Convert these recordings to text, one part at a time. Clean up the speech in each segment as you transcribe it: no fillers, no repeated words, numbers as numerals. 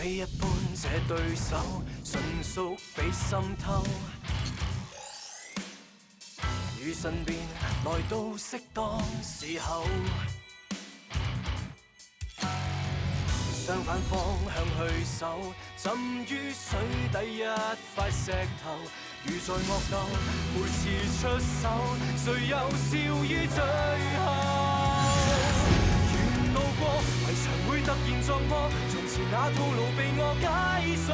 一般這對手，純屬比心偷。與身邊來到適當時候，相反方向去守，浸於水底一塊石頭。如在惡鬥，每次出手，誰又笑於最後？沿路過，圍牆會突然撞破，從前那套路被我解鎖。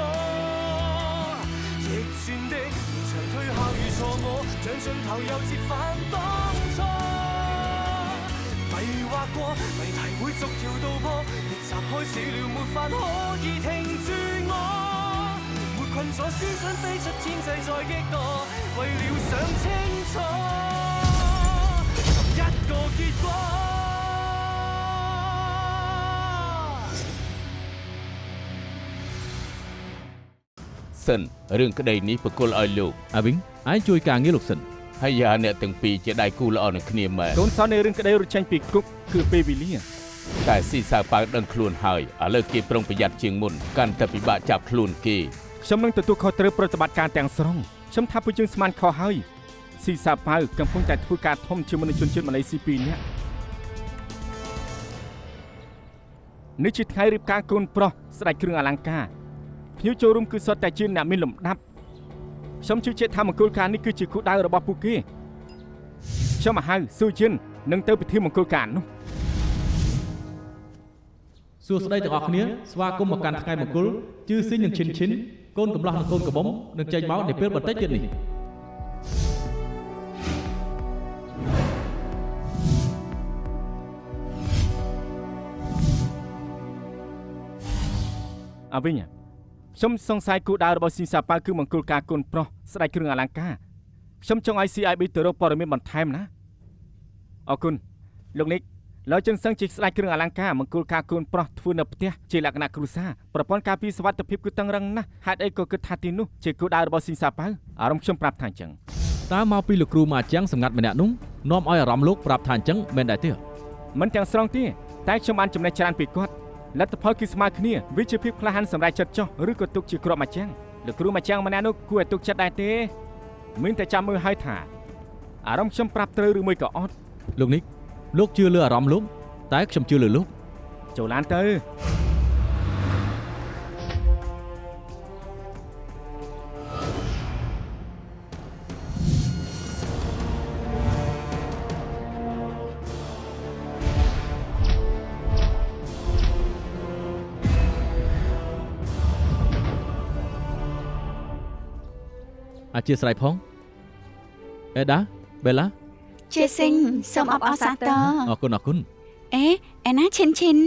逆轉的現場推下如錯我，像盡頭又折返當初。迷惑過，謎題會逐條道破，逆襲開始了，沒法可以停住我。沒困咗，思想飛出天際再激盪，為了想清楚尋一個結果。សិនរឿងក្តីនេះបកគលឲ្យលោកអាវិញអាចជួយការងារលោកសិនហើយយ៉ាអ្នកទាំងពីរជាដៃគូល្អនឹងគ្នាមែនក ូនសោនៃរឿងក្តីរត់ចេញពីគុកគឺពេលវេលា តែស៊ីសាវប៉ៅដឹងខ្លួនហើយឥឡូវគេប្រុងប្រយ័ត្នជាងមុនកាន់តែពិបាកចាប់ខ្លួនគេ ខ្ញុំនឹងទទួលខុសត្រូវប្រតិបត្តិការទាំងស្រុងខ្ញុំថាពួកយើងស្មានខុសហើយស៊ីសាវប៉ៅកំពុងតែធ្វើការធំជាមួយនឹងជនជាតិម៉ាឡេស៊ី2នាក់នេះជាថ្ងៃរៀបការកូនប្រុសស្ដេចគ្រឿងអលង្ការភ្ញៀវចូលរួមគឺសុទ្ធតែជាអ្នកមានលំដាប់ខ្ញុំជឿជាក់ថាមង្គលការនេះគឺជាគោលដៅរបស់ពួកគេខ្ញុំមកហៅស៊ូជីននឹងទៅពិធីមង្គលការនោះ សួស្តីទាំងអស់គ្នាស្វាគមន៍មកកាន់ថ្ងៃមង្គលជឿស៊ីងនិងឈិនឈិនកូនកំឡោះនិងកូនកបំនឹងចេញមកនៅពេលបន្តិចទៀតនេះអាវិញខ្ញុំសង្ស័យគូដៅរបស់ស៊ីសាប៉ៅគឺមង្គលការកូនប្រុសស្ដេចគ្រឿងអលង្ការខ្ញុំចង់ឲ្យ CIB ទៅរកព័ត៌មានបន្ថែមណាអរគុណលោកនិក ឡើយចិនសឹងជាស្ដេចគ្រឿងអលង្ការមង្គលការកូនប្រុសធ្វើនៅផ្ទះជាលក្ខណៈគ្រួសារប្រព័ន្ធការពារសុវត្ថិភាពគឺតឹងរឹងណាស់ហេតុអីក៏គិតថាទីនោះជាគោលដៅរបស់ស៊ីសាប៉ៅអារម្មណ៍ខ្ញុំប្រាប់ថាអញ្ចឹងតើមកពីលោកគ្រូមកអាចាំងសម្ងាត់ម្នាក់នោះនាំឲ្យអារម្មណ៍លោកប្រាប់ថាអញ្ចឹងមែនដែរទេមិនទាំងស្រុងទេតែខ្ញុំបានចំណេះច្រើនពីគាត់លទ្ធផលគឺស្មើគ្នាវាជាភាពក្លាហានសម្រាប់ចិត្តចោះឬក៏ទុកជាគ្រាប់អាចាំងលោកគ្រូមកអាចាំងម្នាក់នោះគួរឲ្យទុកចិត្តដែរទេមានតែចាំមើលឲ្យថាអារម្មណ៍ខ្ញុំប្រាប់ត្រូវឬមួយក៏អត់លោកនេះលោកជឿលើអារម្មណ៍លោក តែខ្ញុំជឿលើលោកចូលឡានទៅ អធិស្ឋានផងអេដាបេឡា ជាសិងសូមអបអរសាទរ អរគុណអរគុណ អេណាឈិនឈិន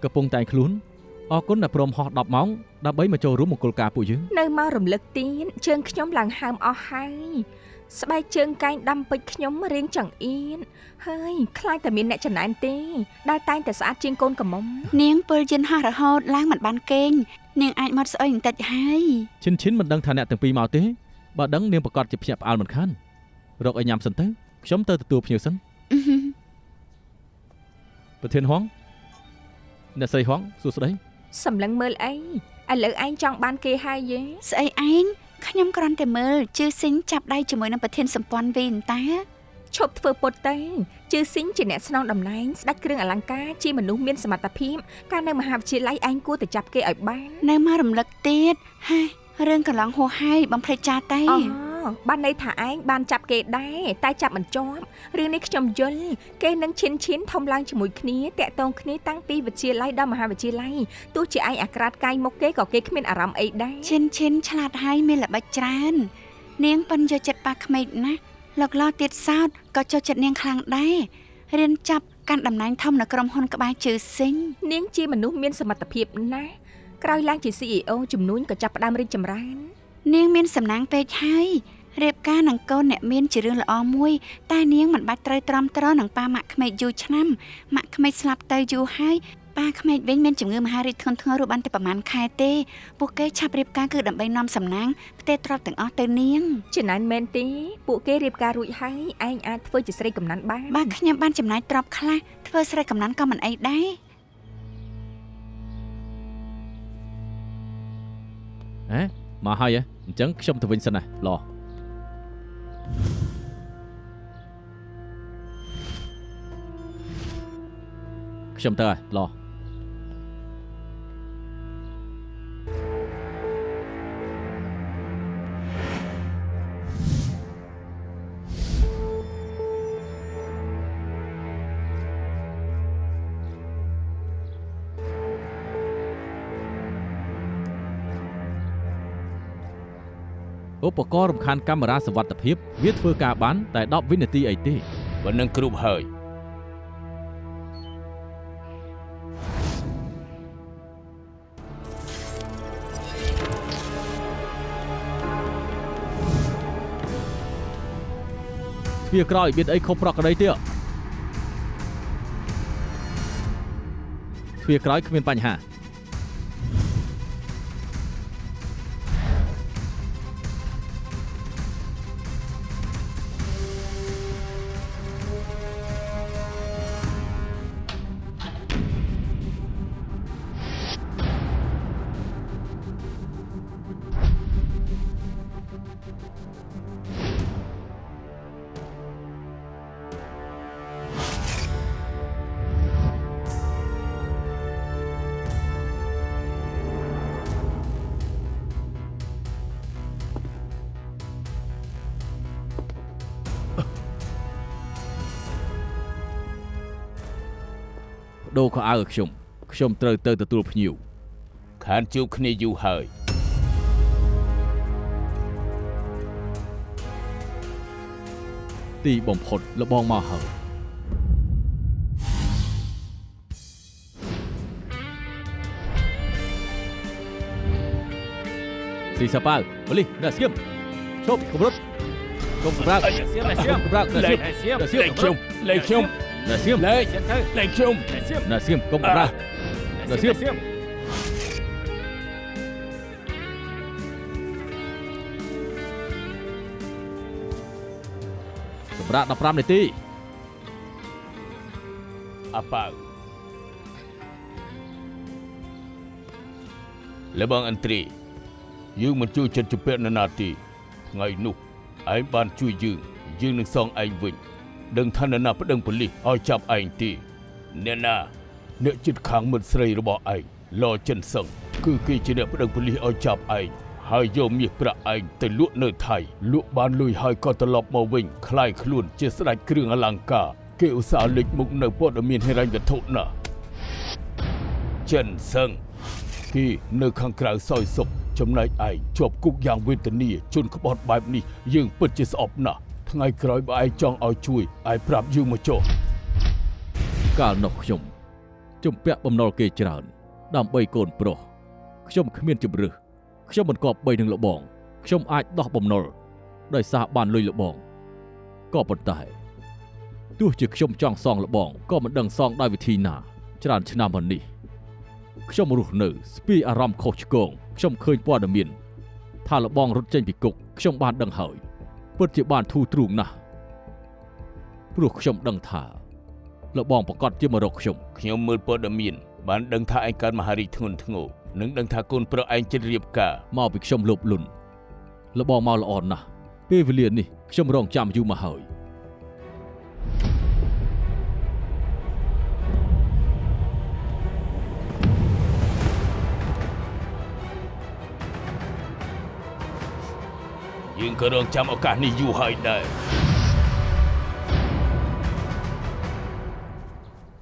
កំពុងតែខ្លួនអរគុណដែលព្រមហោះ10ម៉ោងដើម្បីមកចូលរួមមង្គលការពួកយើង នៅមករំលឹកទៀនជើងខ្ញុំឡើងហើមអស់ហើយស្បែកជើងកែងដាំពេជ្រខ្ញុំរៀងចង្អៀនហើយខ្លាចតែមានអ្នកចំណែនទេដែលតែងតែស្អាតជាងកូនកំមុំ នាងពលយន្តហោះរហូតឡើងមិនបានគេងនាងអាចមកស្អុយបន្តិចហើយ ឈិនឈិនមិនដឹងថាអ្នកទាំងពីរមកទេបើដឹងនាងប្រកាសជាភ្ញាក់ផ្អើលមិនខានរកឲ្យញ៉ាំសិនទៅខ្ញុំទៅទទួលភ្ញៀវសិន ប្រធានហងអ្នកស្រីហងសួស្តី សម្លឹងមើលអីឥឡូវឯងចង់បានគេហើយយេ ស្អីឯងខ្ញុំគ្រាន់តែមើលជឿស៊ីងចាប់ដៃជាមួយនឹងប្រធានសម្ព័ន្ធវិញតា ឈប់ធ្វើពុតទៅជឿស៊ីងជាអ្នកស្នងតំណែងស្ដេចគ្រឿងអលង្ការជាមនុស្សមានសមត្ថភាពកាលនៅមហាវិទ្យាល័យឯងគួរតែចាប់គេឲ្យបាន នៅមករំលឹកទៀតហារឿងកន្លងហួសហើយបំភ្លេចចាតែ បានន័យថាឯងបានចាប់គេដែរតែចាប់មិនជាប់រឿងនេះខ្ញុំយល់គេនឹងឈិនឈិនធំឡើងជាមួយគ្នាតាក់ទងគ្នាតាំងពីវិទ្យាល័យដល់មហាវិទ្យាល័យទោះជាឯងអាក្រាតកាយមុខគេក៏គេគ្មានអារម្មណ៍អីដែរ ឈិនឈិនឆ្លាតហើយមានល្បិចច្រើននាងប៉ិនយកចិត្តប៉ះក្មេកណាស់លោកឡោទៀតសោតក៏ចូលចិត្តនាងខ្លាំងដែររៀនចាប់កាន់តំណែងធំនៅក្រុមហ៊ុនក្បែរជឿស៊ីង នាងជាមនុស្សមានសមត្ថភាពណាស់ក្រោយឡើងជា CEO ជំនួញក៏ចាប់ផ្ដើមរីកចម្រើន នាងមានសំណាងពេកហើយរៀបការនឹងកូនអ្នកមានជារឿងល្អមួយតែនាងមិនបាច់ត្រូវទ្រាំទ្រនឹងប៉ាម៉ាក់ក្មេកយូរឆ្នាំម៉ាក់ក្មេកស្លាប់ទៅយូរហើយប៉ាក្មេកវិញមានជំងឺមហារីកធ្ងន់ធ្ងររស់បានតែប្រហែលខែទេពួកគេឆាប់រៀបការគឺដើម្បីនាំសំណាងផ្ទះទ្រព្យទាំងអស់ទៅនាង ចំណែនមែនទេពួកគេរៀបការរួចហើយឯងអាចធ្វើជាស្រីកំណាន់បាន បាទខ្ញុំបានចំណាយទ្រព្យខ្លះធ្វើស្រីកំណាន់ក៏មិនអីដែរ ហ៎មកហើយអញ្ចឹងខ្ញុំទៅវិញសិនណាឡខ្ញុំទៅហើយឡឧបករណ៍រំខានកាមេរ៉ាសុវត្ថិភាពវាធ្វើការបានតែ10វិនាទីអីទេ បើនឹងគ្រប់ហើយ ទ្វារក្រោយមានអីខុសប្រក្រតីទេទ្វារក្រោយគ្មានបញ្ហាដូរខោអាវឲ្យខ្ញុំត្រូវទៅទទួលភ្ញៀវ ខានជួបគ្នាយូរហើយ ទីបំផុតលបងមកហើយស៊ីសាប៉ៅបលីណាស្គៀមឈប់កម្រិតកុំកម្រើក សៀមសៀម កម្រើកណាស្គៀម សៀម ណាស្គៀម លេខខ្ញុំលេខខ្ញុំ ណាស្គៀម លេខ សៀមទៅ លេខខ្ញុំ សៀម ណាស្គៀមកុំកម្រើក សៀមសៀម សម្រាប់15នាទី អាប៉ៅលបងអន្ត្រីយើងមិនជួយចិត្តជំពាក់នរណាទេថ្ងៃនោះឯងបានជួយយើងនឹងសងឯងវិញដឹងថានរណាប្តឹងប៉ូលីសឲ្យចាប់ឯងទេអ្នកណាអ្នកជិតខាងមិត្តស្រីរបស់ឯងលចិនសឹងគឺគេជាអ្នកប្តឹងប៉ូលីសឲ្យចាប់ឯងហើយយកមាសប្រាក់ឯងទៅលក់នៅថៃលក់បានលុយហើយក៏ត្រឡប់មកវិញคล้ายខ្លួនជាស្ដេចគ្រឿងអលង្ការគេឧស្សាហ៍លេចមុខនៅព័ត៌មានហិរញ្ញវត្ថុណាចិនសឹងគេនៅខាងក្រៅសោយសុខចំណែកឯងជាប់គុកយ៉ាងវេទនាជន់ក្បត់បែបនេះយើងពិតជាស្អប់ណាស់ថ្ងៃក្រោយបើឯងចង់ឲ្យជួយឯងប្រាប់យើងមកចុះ កាលនោះខ្ញុំជំពាក់បំណុលគេច្រើនដើម្បីកូនប្រុសខ្ញុំគ្មានជំរឿសខ្ញុំមិនគប្បីនឹងលបងខ្ញុំអាចដោះបំណុលដោយសារបានលុយលបងក៏ប៉ុន្តែទោះជាខ្ញុំចង់សងលបងក៏មិនដឹងសងដោយវិធីណាច្រើនឆ្នាំមកនេះខ្ញុំរស់នៅស្ពីអារម្មណ៍ខុសឆ្គងខ្ញុំឃើញព័ត៌មានថាលបងរត់ចេញពីគុកខ្ញុំបានដឹងហើយពិតជាបានធូរទ្រូងណាស់ព្រោះខ្ញុំដឹងថាលបងប្រកាសជាមករកខ្ញុំ មើលព័ត៌មានបានដឹងថាឯងកើតមហារីកធ្ងន់ធ្ងរនិងដឹងថាកូនប្រុសឯងចិត្តរៀបការ មកពីខ្ញុំលោភលន់លបងមកល្អណាស់ពេលវេលានេះខ្ញុំរងចាំយូរមកហើយ យើងក៏រងចាំឱកាសនេះយូរហើយដែរ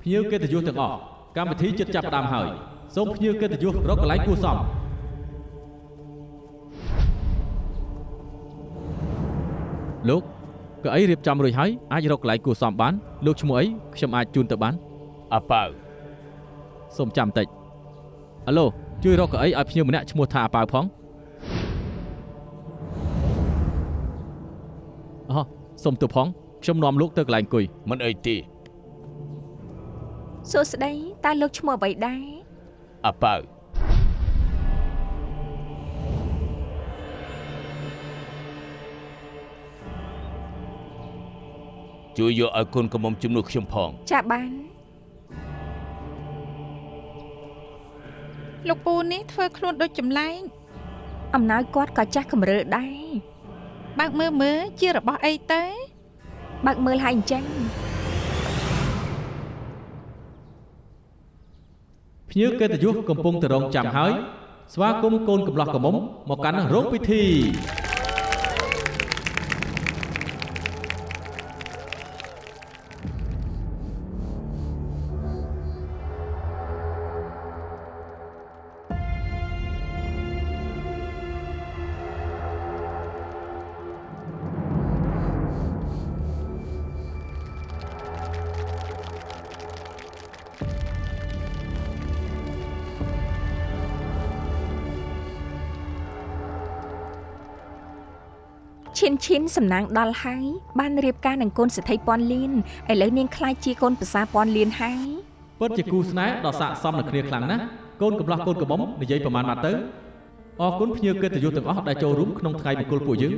ភ្ញៀវកិត្តិយសទាំងអស់កម្មវិធីជិតចាប់ផ្ដើមហើយសូមភ្ញៀវកិត្តិយសរកកន្លែងគួរសមលោកកៅអីរៀបចំរួចហើយអាចរកកន្លែងគួរសមបានលោកឈ្មោះអីខ្ញុំអាចជូនទៅបាន អាប៉ៅ សូមចាំតិចអាឡូជួយរកកៅអីឲ្យភ្ញៀវម្នាក់ឈ្មោះថាអាប៉ៅផងអូសូមទៅផងខ្ញុំនាំលោកទៅកន្លែងអង្គុយ មិនអីទេ សួស្តីតើលោកឈ្មោះអ្វីដែរ អាប៉ៅ ជួយយកឲ្យកូនកំមុំជំនួសខ្ញុំផង ចាបាន លោកពូនេះធ្វើខ្លួនដូចចម្លែង អំណោយគាត់ក៏ចាស់កម្រើដែរ បើកមើលជារបស់អីទៅ បើកមើលហើយអញ្ចឹង ភ្ញៀវកិត្តិយសកំពុងតែរងចាំហើយស្វាគមន៍កូនកំឡោះកមុំមកកាន់រោងពិធីឈិនសំណាងដល់ហើយបានរៀបការនឹងកូនសេដ្ឋីពាន់លានឥឡូវនាងខ្លាចជាកូនប្រសាពាន់លានហើយ ពិតជាគូស្នេហ៍ដ៏ស័ក្តិសមនឹងគ្នាខ្លាំងណាស់កូនកំឡោះកូនកមុំនិយាយប្រមាណមកទៅអរគុណភ្ញៀវកិត្តិយសទាំងអស់ដែលចូលរួមក្នុងថ្ងៃមង្គលពួកយើង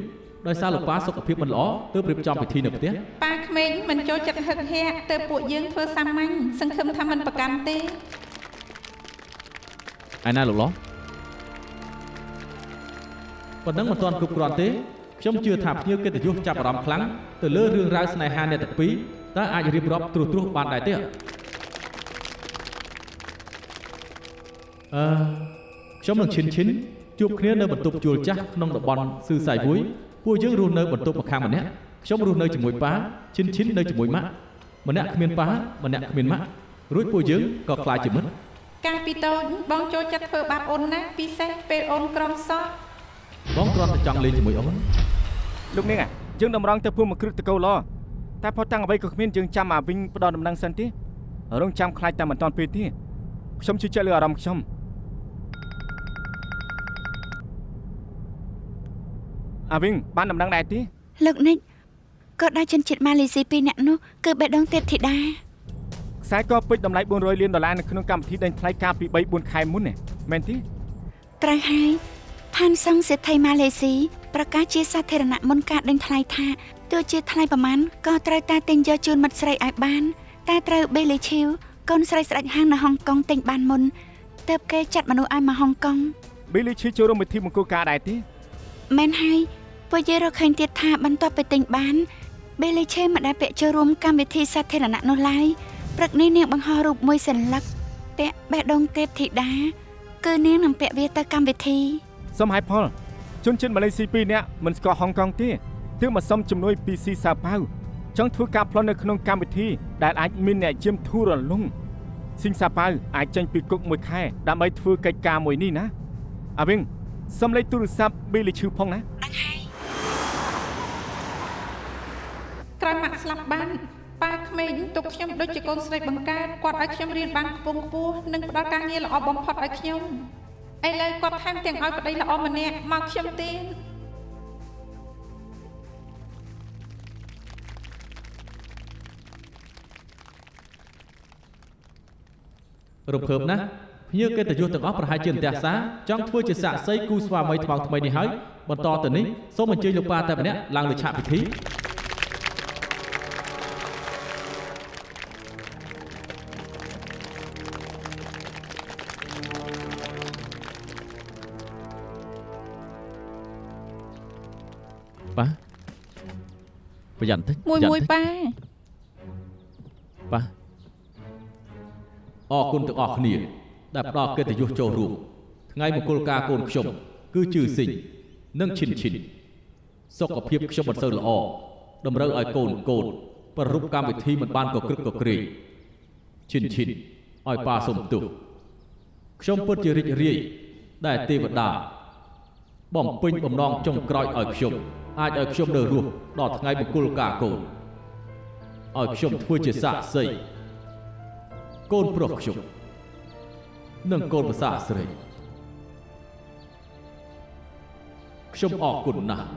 ដោយសារលោកប៉ាសុខភាពមិនល្អទើបរៀបចំពិធីនៅផ្ទះ ប៉ាក្មេងមិនចូលចិត្តហឹកហាក់ទៅពួកយើងធ្វើសាមញ្ញសង្ឃឹមថាមិនប្រកាន់ទេ ឯណាលោកឡោះប៉ុណ្ណឹងមិនទាន់គ្រប់គ្រាន់ទេខ្ញុំជឿថាភ្ញៀវកិត្តិយសចាប់អារម្មណ៍ខ្លាំងទៅលើរឿងរ៉ាវស្នេហាអ្នកទាំងពីរតើអាចរៀបរាប់ត្រួសបានដែរទេខ្ញុំនឹងឈិនជួបគ្នានៅបន្ទប់ជួលចាស់ក្នុងតំបន់ស៊ឺសៃវួយពួកយើងរស់នៅបន្ទប់ម្ខាងម្នាក់ខ្ញុំរស់នៅជាមួយប៉ាឈិននៅជាមួយម៉ាក់ម្នាក់គ្មានប៉ាម្នាក់គ្មានម៉ាក់រួចពួកយើងក៏ក្លាយជាមិត្ត កាលពីតូចបងចូលចិត្តធ្វើបាបអូនណាពិសេសពេលអូនក្រំសោះ បងគ្រាន់តែចង់លេងជាមួយអូន លោកនាងយើងតម្រង់ទៅភូមិមកគ្រឹះតកោឡតែផុតតាំងអ្វីក៏គ្មានយើងចាំអាវិញផ្ដល់ដំណឹងសិនទេរងចាំខ្លាចតែមិនតាន់ពេលទេខ្ញុំជឿជាក់លើអារម្មណ៍ខ្ញុំអាវិញបានដំណឹងដែរទេ លោកនិចក៏ដាច់ជនជាតិម៉ាឡេស៊ី2នាក់នោះគឺបេះដូងទេពធីតា ខ្សែកពេជ្រតម្លៃ$400 លាននៅក្នុងកម្មវិធីដេញថ្លៃកាលពី 3-4 ខែមុនមែនទេ ត្រូវហើយផានសុងសេដ្ឋីម៉ាឡេស៊ីប្រកាសជាសាធារណៈមុនការដេញថ្លៃថាទោះជាថ្លៃប្រមាណក៏ត្រូវតែទិញយកជូនមិត្តស្រីឲ្យបានតែត្រូវបេលីឈីវកូនស្រីស្ដេចហាងនៅហុងកុងទិញបានមុនទើបគេចាត់មនុស្សឲ្យមកហុងកុង បេលីឈីវចូលរួមពិធីមង្គលការដែរទេ មែនហើយពួកយើងរកឃើញទៀតថាបន្ទាប់ពីទិញបានបេលីឈីវមិនដែលពាក់ចូលរួមកម្មវិធីសាធារណៈនោះឡើយព្រឹកនេះនាងបង្ហោះរូបមួយសន្លឹកពាក់បេះដូងទេពធីតាគឺនាងនឹងពាក់វាទៅកម្មវិធី សុំហេតុផលជនជាតិម៉ាឡេស៊ី2នាក់មិនស្គាល់ហុងកុងទេទើបមកសុំជំនួយពីស៊ីសាប៉ៅចង់ធ្វើការប្លន់នៅក្នុងកម្មវិធីដែលអាចមានអ្នកយាមធូររលុងស៊ីសាប៉ៅអាចចេញពីគុកមួយខែដើម្បីធ្វើកិច្ចការមួយនេះណាអាវិញសុំលេខទូរស័ព្ទបេលីឈីវផងណា ក្រោយម៉ាក់ស្លាប់បានប៉ាក្មេងទុកខ្ញុំដូចជាកូនស្រីបង្កើតគាត់ឲ្យខ្ញុំរៀនបានខ្ពង់ខ្ពស់និងផ្ដល់ការងារល្អបំផុតឲ្យខ្ញុំឥឡូវគាត់ថែមទាំងឲ្យប្តីល្អម្នាក់មកខ្ញុំទៀត រំភើបណាស់ភ្ញៀវកិត្តិយសទាំងអស់ប្រហែលជាអន្ទះសារចង់ធ្វើជាសាក្សីគូស្វាមីថ្មីនេះហើយបន្តទៅនេះសូមអញ្ជើញលោកប៉ាតែម្នាក់ឡើងលើឆាកពិធី ប៉ាប្រយ័ត្នតិច មួយប៉ា ប៉ាអរគុណទាំងអស់គ្នាដែលផ្ដល់កិត្តិយសចូលរួមថ្ងៃមង្គលការកូនខ្ញុំគឺជឿស៊ីងនិងឈិនសុខភាពខ្ញុំមិនសូវល្អតម្រូវឲ្យកូនប្រារព្ធកម្មវិធីមិនបានកក្រឹកកក្រែងឈិនឲ្យប៉ាសុំទោសខ្ញុំពិតជារីករាយដែលទេវតាបំពេញបំណងចុងក្រោយឲ្យខ្ញុំអាចឲ្យខ្ញុំនៅរស់ដល់ថ្ងៃមង្គលការកូនឲ្យខ្ញុំធ្វើជាសាក្សីកូនប្រុសខ្ញុំនិងកូនប្រសាស្រីខ្ញុំអរគុណណាស់ ក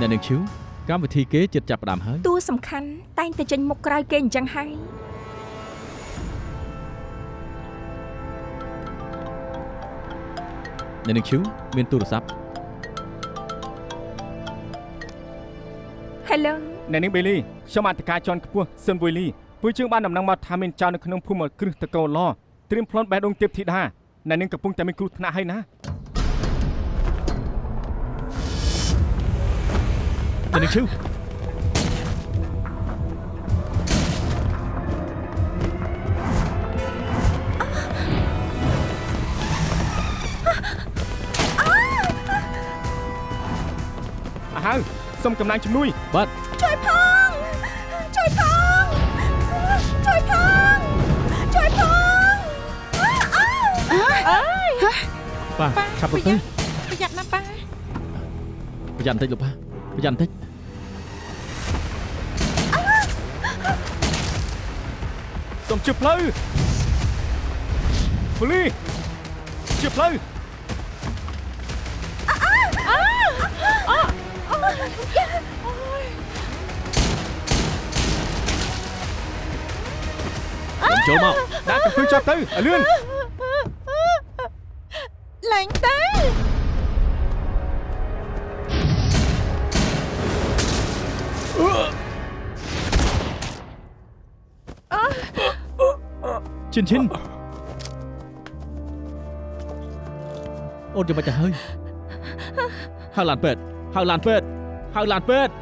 អ្នកនឹងឈឺកម្មវិធីគេជិតចាប់ផ្ដើមហើយ តួសំខាន់តែងតែចេញមុខក្រោយគេអញ្ចឹងហើយ អ្នកនឹងឈឺមានទូរស័ព្ទ Hello អ្នកនាងបេលីខ្ញុំអធិការជាន់ខ្ពស់ស៊ុនវុយលីពួកយើងបានដំណឹងមកថាមានចៅនៅក្នុងភូមិគ្រឹះតកោឡត្រៀមផ្លន់បេះដូងទេពធីតាអ្នកនាងកំពុងតែមានគ្រោះថ្នាក់ហើយណា អ្នកនឹងឈឺ ហើយសូមកំណាញ់ជំនួយ បាទ ជួយផងជួយផងជួយផងជួយផង ប៉ាឆាប់ទៅ ប្រយ័ត្នណាប៉ា ប្រយ័ត្នបន្តិចលោកប៉ាប្រយ័ត្នបន្តិច សូមជិះផ្លូវប៉ូលីជិះផ្លូវ ចូលមក ដាក់កំពឹងចាប់ទៅឲ្យលឿន ឡើងទៅ ឈិនអូនចាំបាច់ទៅហើយហៅឡានពេទ្យហៅឡានពេទ្យហៅឡានពេទ្យ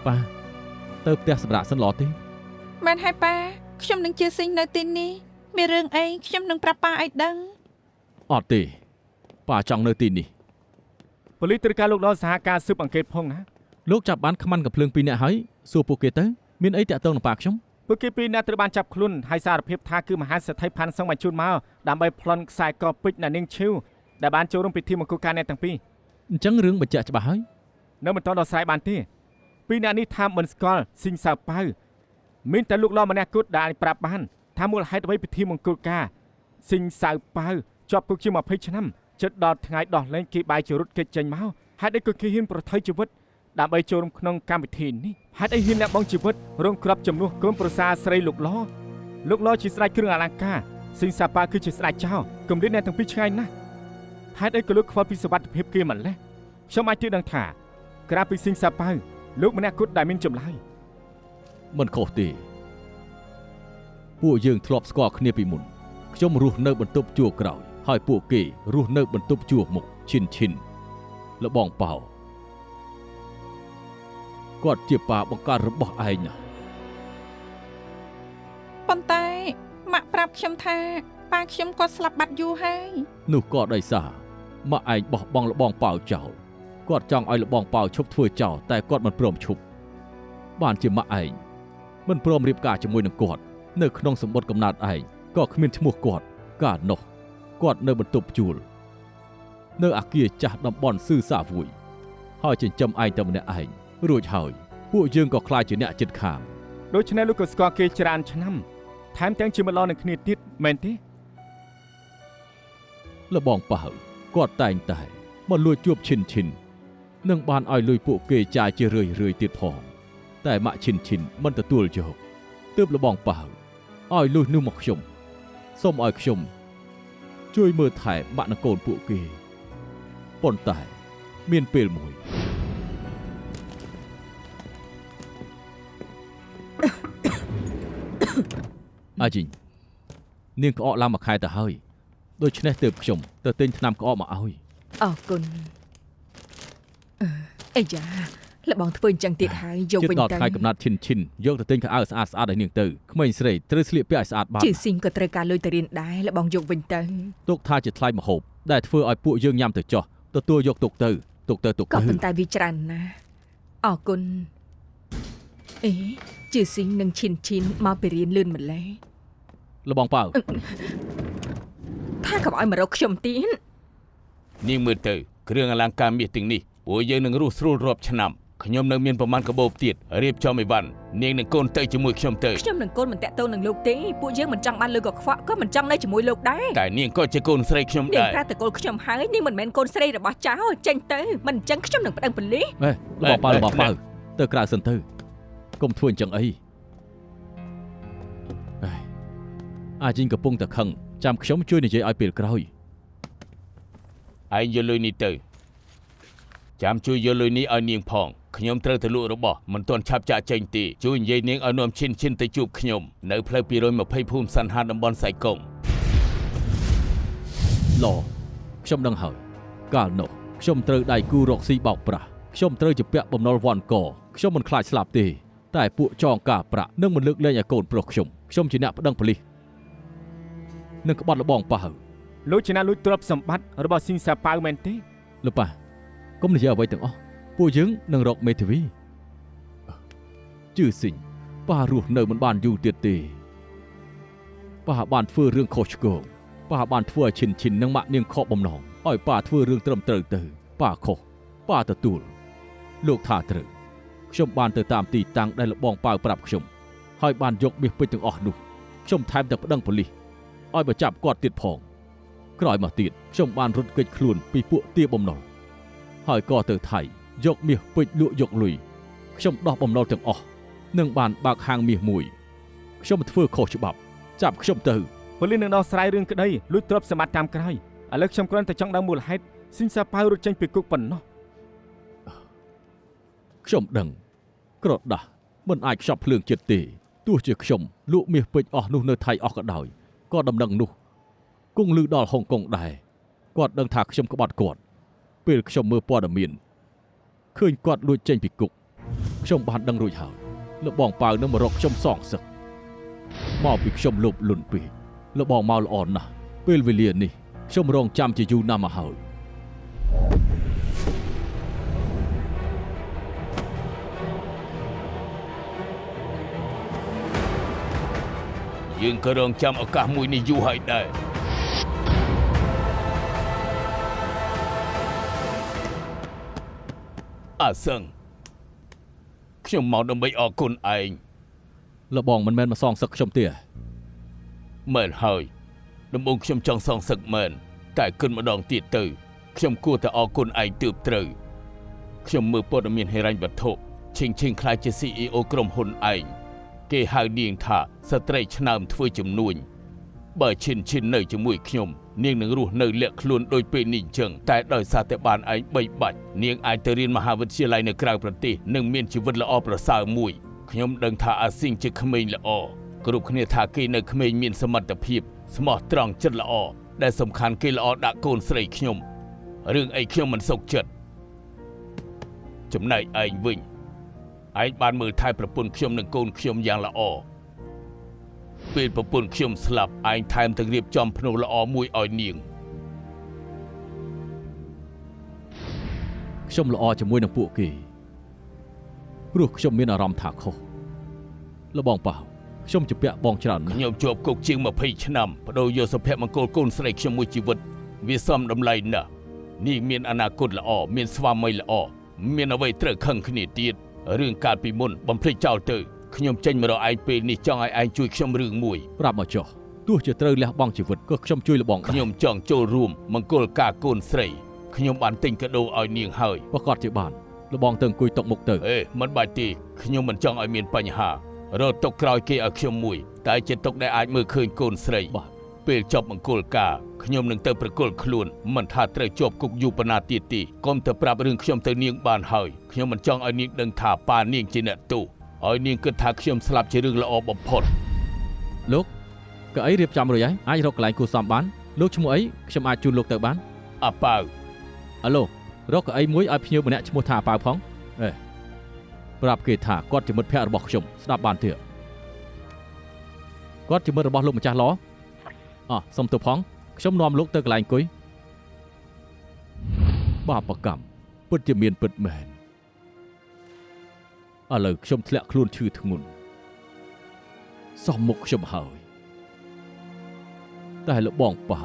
ប៉ាទៅផ្ទះសម្រាប់សិនល្អទេ មែនហើយប៉ាខ្ញុំនឹងជាស៊ីងនៅទីនេះមានរឿងអីខ្ញុំនឹងប្រាប់ប៉ាឲ្យដឹង អត់ទេប៉ាចង់នៅទីនេះ ប៉ូលីត្រូវការលោកដល់សហការស៊ើបអង្កេតផងណា លោកចាប់បានខ្មាន់កំភ្លើង2នាក់ហើយសួរពួកគេទៅមានអីតាក់ទងនឹងប៉ាខ្ញុំ ពួកគេពីរនាក់ត្រូវបានចាប់ខ្លួនហើយសារភាពថាគឺមហាសេដ្ឋីផាន់សឹងបញ្ជូនមកដើម្បីប្លន់ខ្សែកពេជ្រអ្នកនាងឈីវដែលបានចូលរួមពិធីមង្គលការអ្នកទាំងពីរ អញ្ចឹងរឿងបញ្ជាក់ច្បាស់ហើយ នៅមិនទាន់ដោះស្រាយបានទេពីរនាក់នេះថាមិនស្គាល់ស៊ីងសៅប៉ៅមានតែលោកឡម្នាក់គត់ដែលអាចប្រាប់បានថាមូលហេតុអ្វីពិធីមង្គលការស៊ីងសៅប៉ៅជាប់គុកជា20ឆ្នាំជិតដល់ថ្ងៃដោះលែងគេបាយជារត់គេចចេញមកហេតុអីក៏គេហ៊ានប្រថុយជីវិតដើម្បីចូលរួមក្នុងកម្មវិធីនេះហេតុអីហ៊ានលះបង់ជីវិតរងគ្រាប់ចំនួនក្រុមប្រសាស្រីលោកឡជាស្ដេចគ្រឿងអលង្ការស៊ីងសៅប៉ៅគឺជាស្ដេចចៅគំរាមអ្នកទាំងពីរឆ្ងាយណាស់ហេតុអីក៏លោកខ្វល់ពីសុវត្ថិភាពគេម្ល៉េះខ្ញុំអាចជឿដឹងថាក្រៅពីស៊ីងសៅប៉ៅលោកម្នាក់គត់ដែលមានចម្លើយ មិនខុសទេពួកយើងធ្លាប់ស្គាល់គ្នាពីមុនខ្ញុំរស់នៅបន្ទប់ជួរក្រោយហើយពួកគេរស់នៅបន្ទប់ជួរមុខឈិនលបងប៉ោគាត់ជាប៉ាបង្កើតរបស់ឯងណា ប៉ុន្តែម៉ាក់ប្រាប់ខ្ញុំថាប៉ាខ្ញុំគាត់ស្លាប់បាត់យូរហើយ នោះក៏ដោយសារម៉ាក់ឯងបោះបង់លបងប៉ោចោលគាត់ចង់ឲ្យលបងប៉ោឈប់ធ្វើចោលតែគាត់មិនព្រមឈប់បានជាម៉ាក់ឯងមិនព្រមរៀបការជាមួយនឹងគាត់នៅក្នុងសម្បត្តិកំណើតឯងក៏គ្មានឈ្មោះគាត់កាលនោះគាត់នៅបន្ទប់ជួលនៅអាគារចាស់តំបន់ស៊ឺសាវួយហើយចិញ្ចឹមឯងតែម្នាក់ឯងរួចហើយពួកយើងក៏ខ្លាចជាអ្នកជិតខាង ដូច្នេះលោកក៏ស្គាល់គេច្រើនឆ្នាំថែមទាំងជាម្ដងនឹងគ្នាទៀតមែនទេ លបងប៉ៅគាត់តែងតែមកលួចជួបឈិននឹងបានឲ្យលុយពួកគេចាយជារឿយទៀតផងតែម៉ាក់ឈិនមិនទទួលយកទើបលបងប៉ៅឲ្យលុយនោះមកខ្ញុំសូមឲ្យខ្ញុំជួយមើលថែម៉ាក់និងកូនពួកគេប៉ុន្តែមានពេលមួយ អាជីងនាងក្អកឡើងមួយខែទៅហើយដូច្នេះទើបខ្ញុំទៅទិញថ្នាំក្អកមកឲ្យ អរគុណអីយ៉ាលបងធ្វើអញ្ចឹងទៀតហើយយកវិញ ជិតដល់ ទៅ ថ្ងៃកំណត់ឈិនយកទៅទិញខោអាវស្អាតឲ្យនាងទៅក្មេងស្រីត្រូវស្លៀកពាក់ឲ្យស្អាតបាត ជឺស៊ីងក៏ត្រូវការលុយទៅរៀនដែរលបងយកវិញទៅ ទុកថាជាថ្លៃម្ហូបដែលធ្វើឲ្យពួកយើងញ៉ាំទៅចោះទទួលយកទុកទៅ ក៏ប៉ុន្តែវាច្រើនណាស់អរគុណអេជឺស៊ីងនឹងឈិនមកពីរៀនលឿនម្ល៉េះ លបងប៉ៅ ថាកុំឲ្យមករកខ្ញុំទៀត នាងមើលទៅគ្រឿងអលង្ការមាសទាំងនេះពួកយើងនឹងរស់ស្រួលរាប់ឆ្នាំ ខ្ញុំនៅមានប្រមាណកាបូបទៀតរៀបចំអីវ៉ាន់នាងនឹងកូនទៅជាមួយខ្ញុំទៅ ខ្ញុំនឹងកូនមិនតាក់ទងនឹងលោកទេពួកយើងមិនចង់បានលើកកខ្វក់ក៏មិនចង់នៅជាមួយលោកដែរ តែនាងក៏ជាកូនស្រីខ្ញុំ នាង ដែរ ប្រាប់តកូលខ្ញុំហើយនាងមិនមែនកូនស្រីរបស់ចៅចេញទៅមិនអញ្ចឹងខ្ញុំនឹងប្តឹងប៉ូលីស របស់ប៉ៅទៅក្រៅសិនទៅកុំធ្វើអញ្ចឹងអីអាជីងកំពុងតែខឹងចាំខ្ញុំជួយនិយាយឲ្យពេលក្រោយ ឯងយកលុយនេះទៅចាំជួយយកលុយនេះឲ្យនាងផងខ្ញុំត្រូវទៅលក់របស់មិនទាន់ឆាប់ចាក់ចេញទេជួយនិយាយនាងឲ្យនាំឈិនទៅជួបខ្ញុំនៅផ្លូវ220ភូមិសន្ហាតំបន់សៃកុង ឡខ្ញុំដឹងហើយកាលនោះខ្ញុំត្រូវដៃគូរកស៊ីបោកប្រាស់ខ្ញុំត្រូវជាពាក់បំណុលវ៉ាន់កខ្ញុំមិនខ្លាចស្លាប់ទេតែពួកចងការប្រាក់នឹងមិនលើកលែងឲ្យកូនប្រុសខ្ញុំជាអ្នកប្តឹងប៉ូលីសនឹងក្បត់លបងប៉ះ លោកជាអ្នកលួចទ្រព្យសម្បត្តិរបស់ស៊ីងសាប៉ៅមែនទេ លោកប៉ះកុំនិយាយអ្វីទាំងអស់ពួកយើងនឹងរកមេធាវីជឿស៊ីងប៉ះរស់នៅមិនបានយូរទៀតទេប៉ះបានធ្វើរឿងខុសឆ្គងប៉ះបានធ្វើឲ្យឈិននឹងម៉ាក់នាងខកបំណងឲ្យប៉ះធ្វើរឿងត្រឹមត្រូវទៅប៉ះខុសប៉ះទទួលលោកថាត្រូវខ្ញុំបានទៅតាមទីតាំងដែលលបងប៉ៅប្រាប់ខ្ញុំហើយបានយកមាសពេជ្រទាំងអស់នោះខ្ញុំថែមទាំងប្តឹងប៉ូលីសឲ្យមកចាប់គាត់ទៀតផងក្រោយមកទៀតខ្ញុំបានរត់គេចខ្លួនពីពួកទាបំណុលហើយក៏ទៅថៃយកមាសពេជ្រលក់យកលុយខ្ញុំដោះបំណុលទាំងអស់នឹងបានបើកហាងមាសមួយខ្ញុំធ្វើខុសច្បាប់ចាប់ខ្ញុំទៅ ប៉ូលីសនឹងដោះស្រាយរឿងក្តីលួចទ្រព្យសម្បត្តិតាមក្រោយឥឡូវខ្ញុំគ្រាន់តែចង់ដឹងមូលហេតុស៊ីងសាប៉ៅរត់ចេញពីគុកប៉ុណ្ណោះ ខ្ញុំដឹងក្រដាស់មិនអាចខ្ចប់ភ្លើងចិត្តទេទោះជាខ្ញុំលក់មាសពេជ្រអស់នោះនៅថៃអស់ក៏ដោយក៏ដំណឹងនោះគង់លឺដល់ហុងកុងដែរគាត់ដឹងថាខ្ញុំក្បត់គាត់ពេលខ្ញុំមើលព័ត៌មានឃើញគាត់លួចចេញពីគុកខ្ញុំបានដឹងរួចហើយលបងប៉ៅនឹងមករកខ្ញុំសងសឹកមកពីខ្ញុំលោភលន់ពេកលបងមកល្អណាស់ពេលវេលានេះខ្ញុំរងចាំជាយូរណាស់មកហើយ យើងក៏រងចាំឱកាសមួយនេះយូរហើយដែរអាសឹងខ្ញុំមកដើម្បីអរគុណឯង លបងមិនមែនមកសងសឹកខ្ញុំទេ មែនហើយដំបូងខ្ញុំចង់សងសឹកមែនតែគិតម្ដងទៀតទៅខ្ញុំគួរតែអរគុណឯងទើបត្រូវខ្ញុំមើលព័ត៌មានហិរញ្ញវត្ថុឈិងខ្លាចជា CEO ក្រុមហ៊ុនឯងគេហៅនាងថាស្ត្រីឆ្នើមធ្វើជំនួញបើឈិននៅជាមួយខ្ញុំនាងនឹងរស់នៅលាក់ខ្លួនដូចពេលនេះអញ្ចឹងតែដោយសារតែបានឯងបីបាច់នាងអាចទៅរៀនមហាវិទ្យាល័យនៅក្រៅប្រទេសនិងមានជីវិតល្អប្រសើរមួយខ្ញុំដឹងថាអាស៊ីងជាក្មេងល្អគ្រប់គ្នាថាគេនៅក្មេងមានសមត្ថភាពស្មោះត្រង់ចិត្តល្អដែលសំខាន់គេល្អដាក់កូនស្រីខ្ញុំរឿងអីខ្ញុំមិនសុខចិត្តចំណែកឯងវិញឯងបានមើលថែប្រពន្ធខ្ញុំនិងកូនខ្ញុំយ៉ាងល្អពេលប្រពន្ធខ្ញុំស្លាប់ឯងថែមទាំងរៀបចំភ្នូរល្អមួយឲ្យនាង ខ្ញុំល្អជាមួយនឹងពួកគេព្រោះខ្ញុំមានអារម្មណ៍ថាខុសលបងប៉ៅខ្ញុំជាពាក់បងច្រើនណាស់ ខ្ញុំជាប់គុកជាង20ឆ្នាំបដូរយកសុភមង្គលកូនស្រីខ្ញុំមួយជីវិតវាសមតម្លៃណាស់នេះមានអនាគតល្អមានស្វាមីល្អមានអ្វីត្រូវខឹងគ្នាទៀតរឿងកាលពីមុនបំភ្លេចចោលទៅខ្ញុំចេញមករកឯងពេលនេះចង់ឲ្យឯងជួយខ្ញុំរឿងមួយ ប្រាប់មកចុះទោះជាត្រូវលះបង់ជីវិតក៏ខ្ញុំជួយលបងដែរ ខ្ញុំចង់ចូលរួមមង្គលការកូនស្រីខ្ញុំបានទិញកាដូឲ្យនាងហើយ ប្រកាសជាបានលបងទៅអង្គុយតុកមុខទៅ អេមិនបាច់ទេខ្ញុំមិនចង់ឲ្យមានបញ្ហារត់តុកក្រោយគេឲ្យខ្ញុំមួយតែជាតុកដែលអាចមើលឃើញកូនស្រី បាទ ពេលចប់មង្គលការខ្ញុំនឹងទៅប្រគល់ខ្លួនមិនថាត្រូវជាប់គុកយូរប៉ុណ្ណាទៀតទេកុំទៅប្រាប់រឿងខ្ញុំទៅនាងបានហើយខ្ញុំមិនចង់ឲ្យនាងដឹងថាប៉ានាងជាអ្នកទោសឲ្យនាងគិតថាខ្ញុំស្លាប់ជារឿងល្អបំផុត លោកកៅអីរៀបចំរួចហើយអាចរកកន្លែងគួរសមបានលោកឈ្មោះអីខ្ញុំអាចជូនលោកទៅបាន អាប៉ៅ អាឡូរកកៅអីមួយឲ្យភ្ញៀវម្នាក់ឈ្មោះថាអាប៉ៅផងអេប្រាប់គេថាគាត់ជាមិត្តភក្តិរបស់ខ្ញុំស្ដាប់បានទេគាត់ជាមិត្តរបស់លោកម្ចាស់ឡអោះសុំទោសផងខ្ញុំនាំលោកទៅកន្លែងអង្គុយបាបកម្មពិតជាមានពិតមែនឥឡូវខ្ញុំធ្លាក់ខ្លួនឈឺធ្ងន់សមមុខខ្ញុំហើយតែលបងប៉ា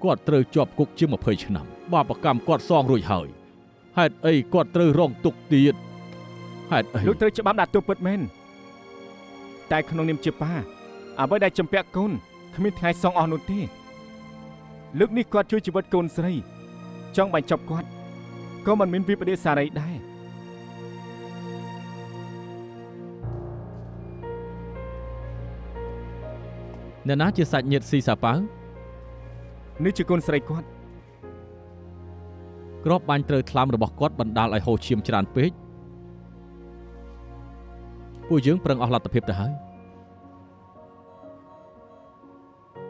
គាត់ត្រូវជាប់គុកជា20ឆ្នាំបាបកម្មគាត់សងរួចហើយ ហេតុអីគាត់ត្រូវរងទុក្ខទៀតហេតុអី លោកត្រូវច្បាប់ដាក់ទោសពិតមែនតែក្នុងនាមជាប៉ាអ្វីដែលចំពាក់កូនគ្មានថ្ងៃសងអស់នោះទេលើកនេះគាត់ជួយជីវិតកូនស្រីចង់បញ្ចប់គាត់ក៏មិនមានវិបត្តិសារីដែរ អ្នកណាជាសាច់ញាតិស៊ីសាប៉ៅ នេះជាកូនស្រីគាត់ ក្របបាញ់ត្រូវថ្លើមរបស់គាត់បណ្ដាលឲ្យហូរឈាមច្រើនពេកពួកយើងប្រឹងអស់លទ្ធភាពទៅហើយ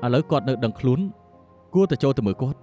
ឥឡូវគាត់នៅដឹងខ្លួនគួរតែចូលទៅមើលគាត់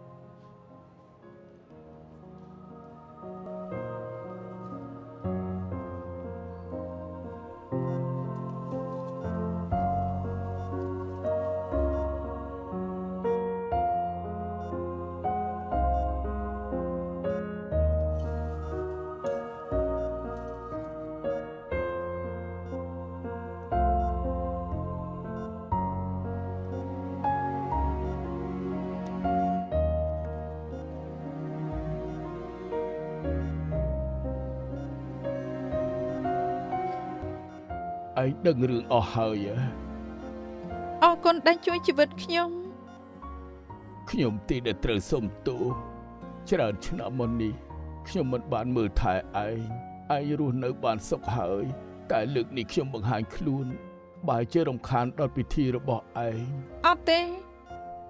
ឯងដឹងរឿងអស់ហើយ អរគុណដែលជួយជីវិតខ្ញុំ ខ្ញុំទីដែលត្រូវសុំទោសច្រើនឆ្នាំមុននេះខ្ញុំមិនបានមើលថែឯងរស់នៅបានសុខហើយតែលើកនេះខ្ញុំបង្ហាញខ្លួនបើជារំខានដល់ពិធីរបស់ឯង អត់ទេ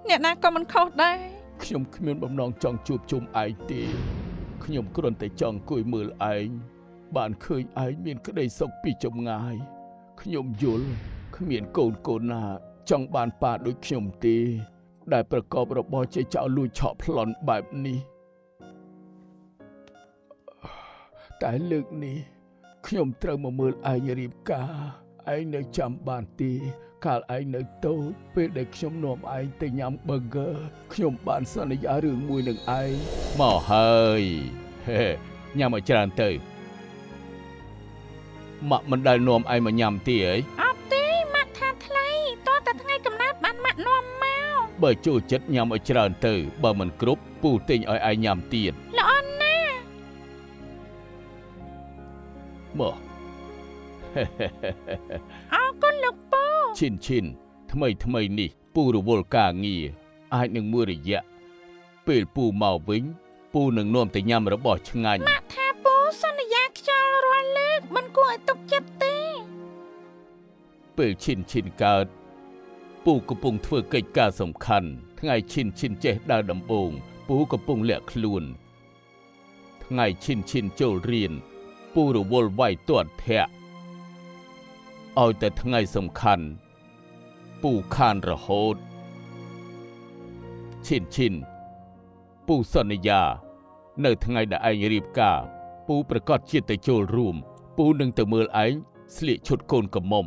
អ្នកណាក៏មិនខុសដែរ ខ្ញុំគ្មានបំណងចង់ជួបជុំឯងទេខ្ញុំគ្រាន់តែចង់អង្គុយមើលឯងបានឃើញឯងមានក្តីសុខពីចម្ងាយខ្ញុំយល់គ្មានកូនណាចង់បានប៉ាដូចខ្ញុំទេដែលប្រកបរបរជាចៅលួចឆក់ប្លន់បែបនេះតែលើកនេះខ្ញុំត្រូវមកមើលឯងរៀបការឯងនៅចាំបានទេកាលឯងនៅតូចពេលដែលខ្ញុំនាំឯងទៅញ៉ាំ burger ខ្ញុំបានសន្យារឿងមួយនឹងឯងមកហើយញ៉ាំឲ្យច្រើនទៅម៉ាក់មិនដែលនាំឯងមកញ៉ាំទេអី អត់ទេម៉ាក់ថាថ្លៃតោះតែថ្ងៃកំណើតបានម៉ាក់នាំមក បើចូលចិត្តញ៉ាំឲ្យច្រើនទៅបើមិនគ្រប់ពូទិញឲ្យឯងញ៉ាំទៀត ល្អណាស់ មក អរគុណលោកពូ ឈិនថ្មីនេះពូរវល់ការងារអាចនឹងមួយរយៈពេលពូមកវិញពូនឹងនាំទៅញ៉ាំរបស់ឆ្ងាញ់ ម៉ាក់ថាពូសន្យាខ្យល់រាល់លើកមិនគួរឲ្យទុកចិត្តទេ ពេលឈិនកើតពូកំពុងធ្វើកិច្ចការសំខាន់ថ្ងៃឈិនចេះដើរដំបងពូកំពុងលាក់ខ្លួនថ្ងៃឈិនចូលរៀនពូរវល់វាយទាត់ធាក់ឲ្យតែថ្ងៃសំខាន់ពូខានរហូតឈិនពូសន្យានៅថ្ងៃដែលឯងរៀបការពូប្រកាសជាទៅចូលរួមពូនឹងទៅមើលឯងស្លៀកឈុតកូនក្រមុំ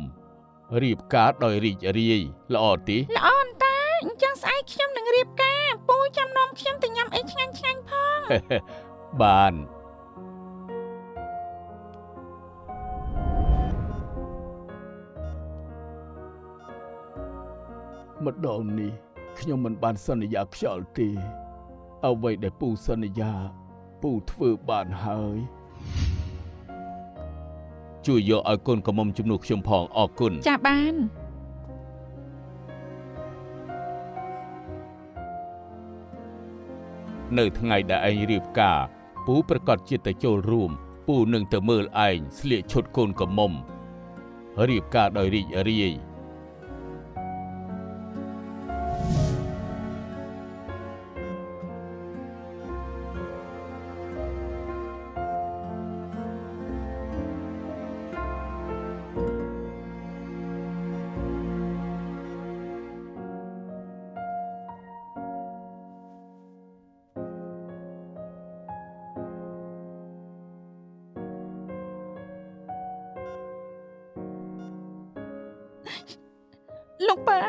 រៀបការដោយរីករាយល្អទេ ល្អអន្តើអញ្ចឹងស្អែកខ្ញុំនឹងរៀបការពូចាំនាំខ្ញុំទៅញ៉ាំអីឆ្ងាញ់ផង បានម្ដងនេះខ្ញុំមិនបានសន្យាខ្យល់ទេអ្វីដែលពូសន្យាពូធ្វើបានហើយជួយយកឲ្យកូនក្រមុំជំនួសខ្ញុំផងអរគុណ ចាបាន នៅថ្ងៃដែលឯងរៀបការពូប្រកាសជាទៅចូលរួមពូនឹងទៅមើលឯងស្លៀកឈុតកូនក្រមុំរៀបការដោយរីករាយ លោកប៉ា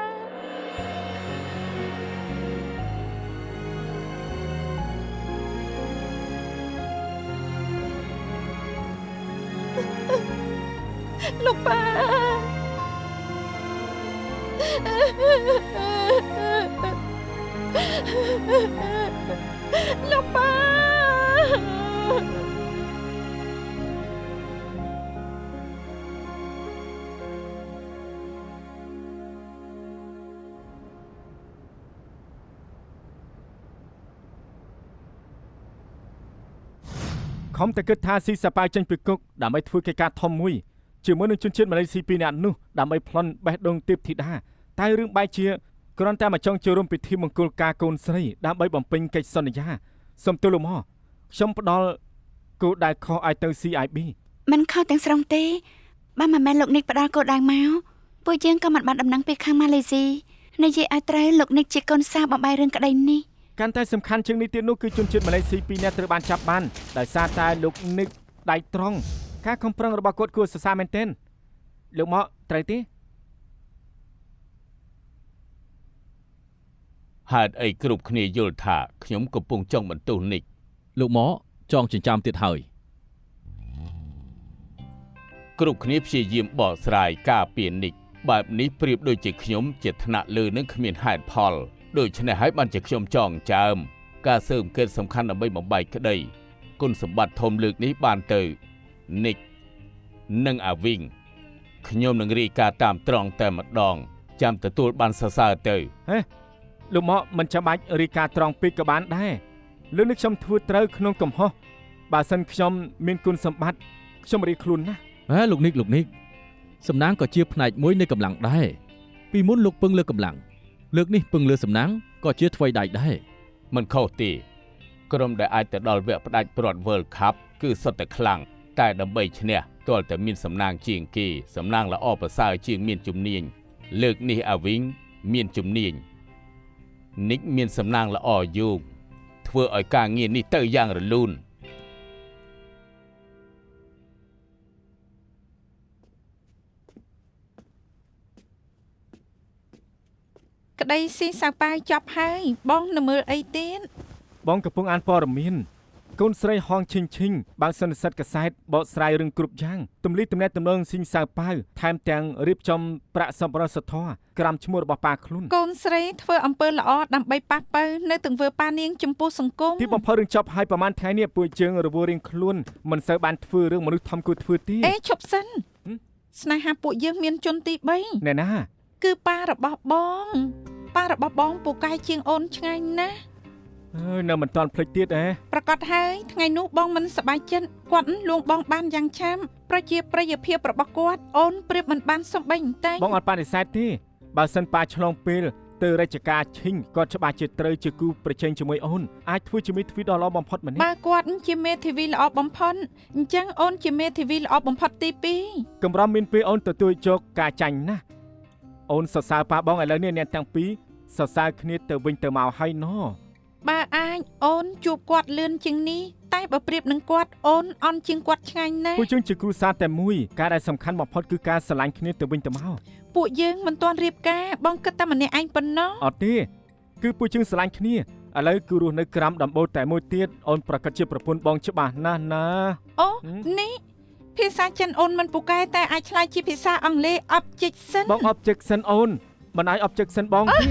លោកប៉ា លោកប៉ា ខំតែគិតថាស៊ីសាប៉ាចេញពីគុកដើម្បីធ្វើកិច្ចការធំមួយជាមួយនឹងជនជាតិម៉ាឡេស៊ី2នាក់នោះដើម្បីប្លន់បេះដូងទេពធីតាតែរឿងបែរជាគ្រាន់តែមកចង់ចូលរួមពិធីមង្គលការកូនស្រីដើម្បីបំពេញកិច្ចសន្យាសូមទូលលោកមកខ្ញុំផ្ដល់គោលដៅខុសឲ្យទៅ CIB មិនខុសទាំងស្រុងទេបើមិនមែនលោកនិកផ្ដល់គោលដៅមកពួកយើងក៏មិនបានដំណឹងពីខាងម៉ាឡេស៊ីនិយាយឲ្យត្រូវលោកនិកជាកូនសារបំបីរឿងក្តីនេះកាន់តែសំខាន់ជាងនេះទៀតនោះគឺជនជាតិម៉ាឡេស៊ី2នាក់ត្រូវបានចាប់បានដោយសារតែលោកនិកដៃត្រង់ការខំប្រឹងរបស់គាត់គួរសរសើរមែនទែនលោកមកត្រូវទេហេតុអីគ្រប់គ្នាយល់ថាខ្ញុំកំពុងចង់បន្ទោសនិកលោកមកចងចិញ្ចាមទៀតហើយគ្រប់គ្នាព្យាយាមបកស្រាយការពារនិកបែបនេះប្រៀបដូចជាខ្ញុំជាថ្នាក់លើនឹងគ្មានហេតុផលដូច្នេះហើយបានជាខ្ញុំចងចាំការស៊ើបអង្កេតសំខាន់ដើម្បីបំបែកក្តីគុណសម្បត្តិធំលើកនេះបានទៅនិកនិងអាវីងខ្ញុំនឹងរាយការណ៍តាមត្រង់តែម្ដងចាំទទួលបានសរសើរទៅហេលោកមកមិនចាំបាច់រាយការណ៍ត្រង់ពេកក៏បានដែរលើនេះខ្ញុំធ្វើត្រូវក្នុងកំហុសបើសិនខ្ញុំមានគុណសម្បត្តិខ្ញុំរៀបខ្លួនណាលោកនិកសំណាងក៏ជាផ្នែកមួយនៃកម្លាំងដែរពីមុនលោកពឹងលើកម្លាំងលើកនេះពឹងលើសំណាងក៏ជាថ្វីដៃដែរមិនខុសទេក្រុមដែលអាចទៅដល់វគ្គផ្ដាច់ព្រាត់ World Cup គឺសុទ្ធតែខ្លាំងតែដើម្បីឈ្នះទាល់តែមានសំណាងជាងគេសំណាងល្អប្រសើរជាងមានជំនាញលើកនេះអាវីងមានជំនាញនិកមានសំណាងល្អយោងធ្វើឲ្យការងារនេះទៅយ៉ាងរលូនក្តីស៊ីសាប៉ាវចប់ហើយបងនៅមើលអីទៀតបងកំពុងអានព័ត៌មានកូនស្រីហងឈិញបើកសន្និសីទកាសែតបកស្រាយរឿងគ្រប់យ៉ាងទំលីទំនាក់ទំនងស៊ីងសាប៉ាវថែមទាំងរៀបចំប្រាក់សម្បរិសធម៌ក្រាមឈ្មោះរបស់ប៉ាខ្លួនកូនស្រីធ្វើអំពើល្អដើម្បីប៉ះប៉ូវនៅទង្វើប៉ានាងចំពោះសង្គមទីបំផុតរឿងចប់ហើយប្រហែលថ្ងៃនេះពួកយើងរវល់រៀងខ្លួនមិនសូវបានធ្វើរឿងមនុស្សធំគួរធ្វើទេអេឈប់សិនស្នេហាពួកយើងមានជនទី3ណែណាគឺប៉ារបស់បងពូកែជាងអូនឆ្ងាញ់ណាស់នៅមិនតាន់ភ្លេចទៀតប្រកាសហើយថ្ងៃនោះបងមិនសប្បាយចិត្តគាត់លួងបងបានយ៉ាងឆាប់ប្រជាប្រិយភាពរបស់គាត់អូនប្រៀបមិនបានសំបីបន្តិចបងអត់បដិសេធទេបើសិនប៉ាឆ្លងពេលទៅរាជការឈិញគាត់ច្បាស់ជាត្រូវជាគូប្រជែងជាមួយអូនអាចធ្វើជាមេធាវីដ៏ល្អបំផុតម្នាក់បើគាត់ជាមេធាវីល្អបំផុតអញ្ចឹងអូនជាមេធាវីល្អបំផុតទី2កម្រមានពេលអូនទទួលយកការចាញ់ណាស់អូនសរសើរប៉ាបងឥឡូវនេះអ្នកទាំងពីរសរសើរគ្នាទៅវិញទៅមកហើយណោះបើអាចអូនជួបគាត់លឿនជាងនេះតែបើប្រៀបនឹងគាត់អូនអន់ជាងគាត់ឆ្ងាញ់ណាស់ពួកយើងជាគ្រួសារតែមួយការដែលសំខាន់បំផុតគឺការស្រឡាញ់គ្នាទៅវិញទៅមកពួកយើងមិនទាន់រៀបការបងគិតតែម្នាក់ឯងប៉ុណ្ណោះអត់ទេគឺពួកយើងស្រឡាញ់គ្នាឥឡូវគឺរស់នៅក្រោមដំបូលតែមួយទៀតអូនប្រកាសជាប្រពន្ធបងច្បាស់ណាស់ណាអូនេះភាសាចិនអូនមិនពូកែតែអាចឆ្លើយជាភាសាអង់គ្លេស objection បង objection អូនមិនអាច objection បងទេ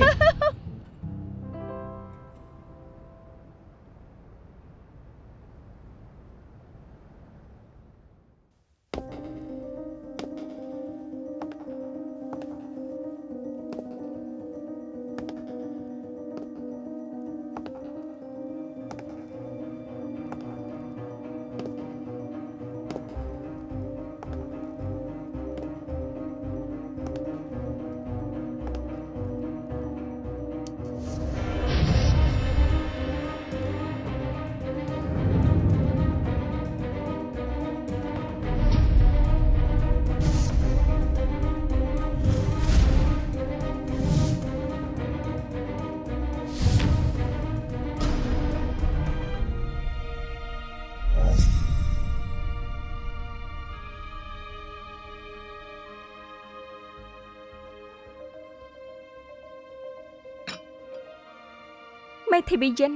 មេធាវីយិន